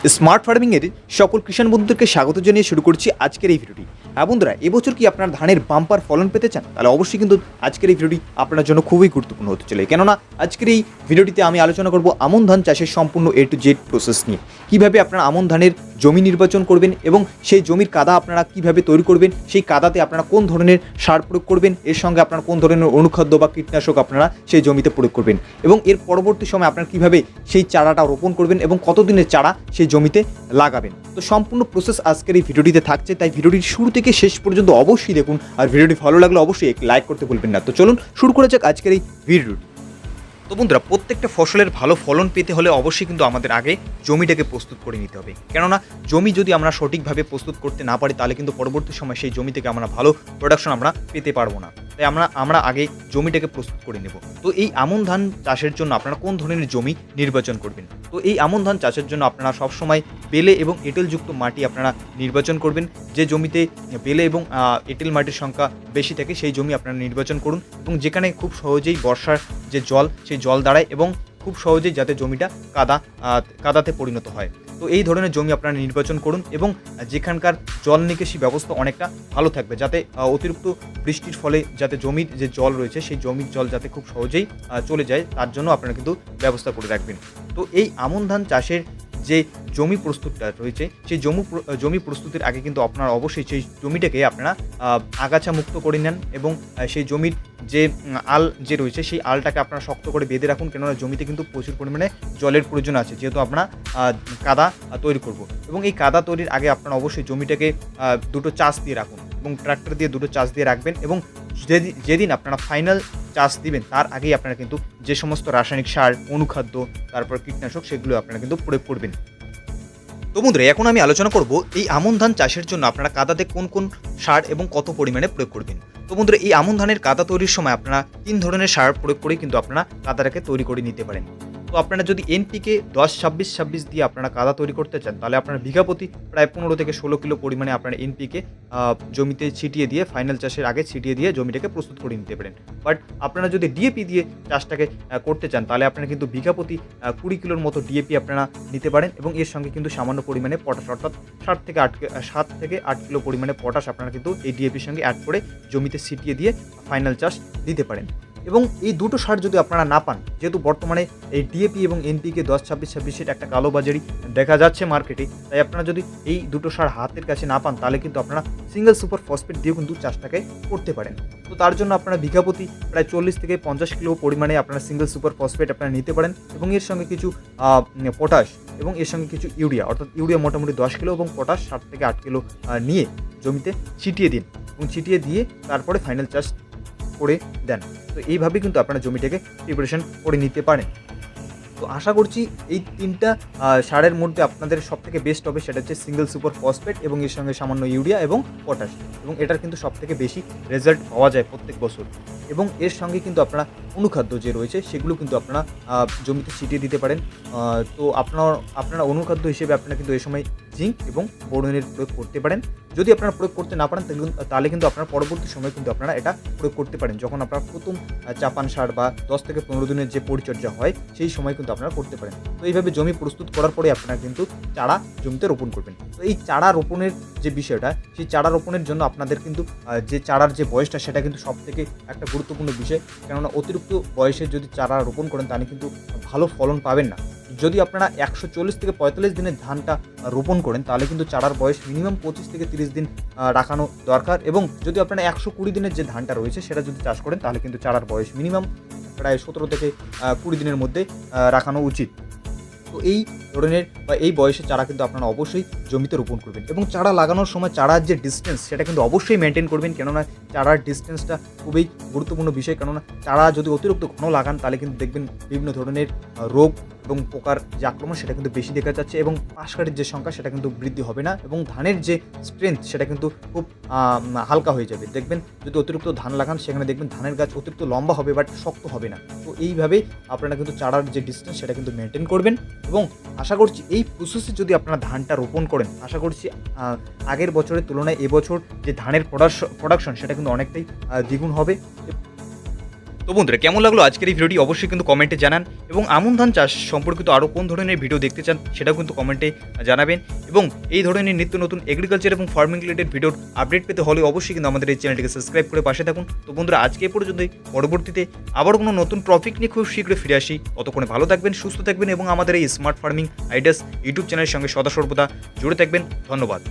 Smart ফার্মিংয়ের সকল কৃষক বন্ধুদেরকে স্বাগত জানিয়ে শুরু করছি আজকের এই ভিডিওটি। হ্যাঁ বন্ধুরা, এবছর কি আপনার ধানের বাম্পার ফলন পেতে চান? তাহলে অবশ্যই কিন্তু আজকের এই ভিডিওটি আপনার জন্য খুবই গুরুত্বপূর্ণ হতে চলে, কেননা আজকের এই ভিডিওটিতে আমি আলোচনা করব আমন ধান চাষের সম্পূর্ণ A to Z প্রসেস নিয়ে। কীভাবে আপনারা আমন ধানের জমি নির্বাচন করবেন এবং সেই জমির কাদা আপনারা কীভাবে তৈরি করবেন, সেই কাদাতে আপনারা কোন ধরনের সার প্রয়োগ করবেন, এর সঙ্গে আপনারা কোন ধরনের অনুখাদ্য বা কীটনাশক আপনারা সেই জমিতে প্রয়োগ করবেন, এবং এর পরবর্তী সময় আপনারা কীভাবে সেই চারাটা রোপণ করবেন এবং কতদিনের চারা সেই জমিতে লাগাবেন। তো সম্পূর্ণ প্রসেস আজকের এই ভিডিওটিতে থাকছে, তাই ভিডিওটির শুরু থেকে শেষ পর্যন্ত অবশ্যই দেখুন। আর ভিডিওটি ভালো লাগলে অবশ্যই এক লাইক করতে ভুলবেন না। তো চলুন শুরু করা যাক আজকের এই ভিডিওটি। তো বন্ধুরা, প্রত্যেকটা ফসলের ভালো ফলন পেতে হলে অবশ্যই কিন্তু আমাদের আগে জমিটাকে প্রস্তুত করে নিতে হবে, কেননা জমি যদি আমরা সঠিকভাবে প্রস্তুত করতে না পারি তাহলে কিন্তু পরবর্তী সময় সেই জমি থেকে আমরা ভালো প্রোডাকশন আমরা পেতে পারবো না। তাই আমরা আগে জমিটাকে প্রস্তুত করে নেব। তো এই আমন ধান চাষের জন্য আপনারা কোন ধরনের জমি নির্বাচন করবেন? তো এই আমন ধান চাষের জন্য আপনারা সবসময় বেলে এবং এঁটেলযুক্ত মাটি আপনারা নির্বাচন করবেন। যে জমিতে বেলে এবং এঁটেল মাটির সংখ্যা বেশি থাকে সেই জমি আপনারা নির্বাচন করুন, এবং যেখানে খুব সহজেই বর্ষার যে জল সেই জল দাঁড়ায় এবং খুব সহজেই যাতে জমিটা কাদাতে পরিণত হয়। তো এই ধরনের জমি আপনারা নির্বাচন করুন, এবং যেখানকার জল নিকাশি ব্যবস্থা অনেকটা ভালো থাকবে, যাতে অতিরিক্ত বৃষ্টির ফলে যাতে জমির যে জল রয়েছে সেই জমির জল যাতে খুব সহজেই চলে যায়, তার জন্য আপনারা কিন্তু ব্যবস্থা করে রাখবেন। তো এই আমন ধান চাষের যে জমি প্রস্তুতটা রয়েছে সেই জমি প্রস্তুতির আগে কিন্তু আপনারা অবশ্যই সেই জমিটাকে আপনারা আগাছা মুক্ত করে নেন, এবং সেই জমির যে আল যে রয়েছে সেই আলটাকে আপনারা শক্ত করে বেঁধে রাখুন, কেননা জমিতে কিন্তু প্রচুর পরিমাণে জলের প্রয়োজন আছে, যেহেতু আপনারা কাদা তৈরি করব। এবং এই কাদা তৈরির আগে আপনারা অবশ্যই জমিটাকে দুটো চাষ দিয়ে রাখুন, এবং ট্রাক্টর দিয়ে দুটো চাষ দিয়ে রাখবেন, এবং যেদিন আপনারা ফাইনাল চাষ দিবেন তার আগেই আপনারা কিন্তু যে সমস্ত রাসায়নিক সার, অনুখাদ্য, তারপর কীটনাশক সেগুলো আপনারা কিন্তু প্রয়োগ করবেন। তো বন্ধুরা, এখন আমি আলোচনা করব এই আমন ধান চাষের জন্য আপনারা কাদাতে কোন কোন সার এবং কত পরিমাণে প্রয়োগ করবেন। তো বন্ধুরা, এই আমন ধানের কাদা তৈরির সময় আপনারা 3 ধরনের সার প্রয়োগ করে কিন্তু আপনারা কাদাটাকে তৈরি করে নিতে পারেন। তো আপনারা যদি এনপিকে 10-26-26 দিয়ে আপনারা কাদা তৈরি করতে চান, তাহলে আপনারা বিঘা প্রতি প্রায় 15 থেকে 16 কিলো পরিমাণে আপনারা এনপিকে জমিতে ছিটিয়ে দিয়ে ফাইনাল চাষের আগে ছিটিয়ে দিয়ে জমিটাকে প্রস্তুত করে নিতে পারেন। বাট আপনারা যদি ডিএপি দিয়ে চাষটাকে করতে চান, তাহলে আপনারা কিন্তু বিঘা প্রতি 20 কিলোর মতো ডিএপি আপনারা নিতে পারেন, এবং এর সঙ্গে কিন্তু সামান্য পরিমাণে পটাশ, অর্থাৎ 7 থেকে 8 কিলো পরিমাণে পটাশ আপনারা কিন্তু এই ডিএপির সঙ্গে অ্যাড করে জমিতে ছিটিয়ে দিয়ে ফাইনাল চাষ দিতে পারেন। এবং এই দুটো সার যদি আপনারা না পান, যেহেতু বর্তমানে এই ডিএপি এবং এনপিকে 10-26-26 একটা কালোবাজারি দেখা যাচ্ছে মার্কেটে, তাই আপনারা যদি এই দুটো সার হাতের কাছে না পান, তাহলে কিন্তু আপনারা সিঙ্গেল সুপার ফসফেট দিয়েও কিন্তু চাষটাকে করতে পারেন। তো তার জন্য আপনারা বিঘা প্রতি প্রায় 40 থেকে 50 কিলো পরিমাণে আপনারা সিঙ্গেল সুপার ফসফেট আপনারা নিতে পারেন, এবং এর সঙ্গে কিছু পটাশ এবং এর সঙ্গে কিছু ইউরিয়া, অর্থাৎ ইউরিয়া মোটামুটি 10 কিলো এবং পটাশ 7 থেকে 8 কিলো নিয়ে জমিতে ছিটিয়ে দিন, এবং ছিটিয়ে দিয়ে তারপরে ফাইনাল চাষ করে দেন। তো এইভাবে কিন্তু আপনারা জমিটাকে প্রিপারেশন করে নিতে পারেন। তো আশা করছি এই 3টা সারের মধ্যে আপনাদের সবথেকে বেস্ট হবে সেটা হচ্ছে সিঙ্গেল সুপার ফসফেট, এবং এর সঙ্গে সামান্য ইউরিয়া এবং পটাশ, এবং এটার কিন্তু সবথেকে বেশি রেজাল্ট পাওয়া যায় প্রত্যেক বছর। এবং এর সঙ্গে কিন্তু আপনারা অনুখাদ্য যে রয়েছে সেগুলো কিন্তু আপনারা জমিতে ছিটিয়ে দিতে পারেন। তো আপনারা অনুখাদ্য হিসেবে আপনারা কিন্তু এই সময় জিঙ্ক এবং বোরনের প্রয়োগ করতে পারেন। যদি আপনারা প্রয়োগ করতে না পারেন তাহলে কিন্তু আপনারা পরবর্তী সময় কিন্তু আপনারা এটা প্রয়োগ করতে পারেন, যখন আপনারা প্রথম চাপান সার বা 10 থেকে 15 দিনের যে পরিচর্যা হয় সেই সময় কিন্তু আপনারা করতে পারেন। তো এইভাবে জমি প্রস্তুত করার পরে আপনারা কিন্তু চারা জমিতে রোপণ করবেন। তো এই চারা রোপণের যে বিষয়টা, সেই চারা রোপণের জন্য আপনাদের কিন্তু যে চারার যে বয়সটা সেটা কিন্তু সবথেকে একটা গুরুত্বপূর্ণ বিষয়, কেননা অতিরিক্ত বয়সে যদি চারা রোপণ করেন তাহলে কিন্তু ভালো ফলন পাবেন না। যদি আপনারা 140 থেকে 45 দিনের ধানটা রোপণ করেন, তাহলে কিন্তু চারার বয়স মিনিমাম 25 থেকে 30 দিন রাখানো দরকার, এবং যদি আপনারা 120 দিনের যে ধানটা রয়েছে সেটা যদি চাষ করেন, তাহলে কিন্তু চারার বয়স মিনিমাম প্রায় 17 থেকে 20 দিনের মধ্যে রাখানো উচিত। তো এই ধরনের বা এই বয়সে চারা কিন্তু আপনারা অবশ্যই জমিতে রোপণ করবেন, এবং চারা লাগানোর সময় চারার যে ডিস্টেন্স সেটা কিন্তু অবশ্যই মেনটেন করবেন, কেননা চারার ডিস্টেন্সটা খুবই গুরুত্বপূর্ণ বিষয়। কেননা চারা যদি অতিরিক্ত ঘন লাগান তাহলে কিন্তু দেখবেন বিভিন্ন ধরনের রোগ এবং পোকার যে আক্রমণ সেটা কিন্তু বেশি দেখা যাচ্ছে, এবং পাশকাঠির যে সংখ্যা সেটা কিন্তু বৃদ্ধি হবে না, এবং ধানের যে স্ট্রেংথ সেটা কিন্তু খুব হালকা হয়ে যাবে। দেখবেন যদি অতিরিক্ত ধান লাগান সেখানে দেখবেন ধানের গাছ অতিরিক্ত লম্বা হবে বাট শক্ত হবে না। তো এইভাবেই আপনারা কিন্তু চারার যে ডিস্টেন্স সেটা কিন্তু মেনটেন করবেন, এবং আশা করছি এই প্রসেসে যদি আপনারা ধানটা রোপণ করেন, আশা করছি আগের বছরের তুলনায় এবছর যে ধানের প্রোডাকশন সেটা কিন্তু অনেকটাই দ্বিগুণ হবে। তো বন্ধুরা, কেমন লাগলো আজকের এই ভিডিওটি অবশ্যই কিন্তু কমেন্টে জানান, এবং আমন ধান চাষ সম্পর্কিত আরও কোন ধরনের ভিডিও দেখতে চান সেটাও কিন্তু কমেন্টে জানাবেন। এবং এই ধরনের নিত্য নতুন এগ্রিকালচার এবং ফার্মিং রিলেটেড ভিডিওর আপডেট পেতে হলে অবশ্যই কিন্তু আমাদের এই চ্যানেলটিকে সাবস্ক্রাইব করে পাশে থাকুন। তো বন্ধুরা, আজকে এই পর্যন্তই। পরবর্তীতে আবার কোনো নতুন টপিক নিয়ে খুব শীঘ্রই ফিরে আসি। ততক্ষণে ভালো থাকবেন, সুস্থ থাকবেন এবং আমাদের এই স্মার্ট ফার্মিং আইডিয়াস ইউটিউব চ্যানেলের সঙ্গে সদা সর্বদা জুড়ে থাকবেন। ধন্যবাদ।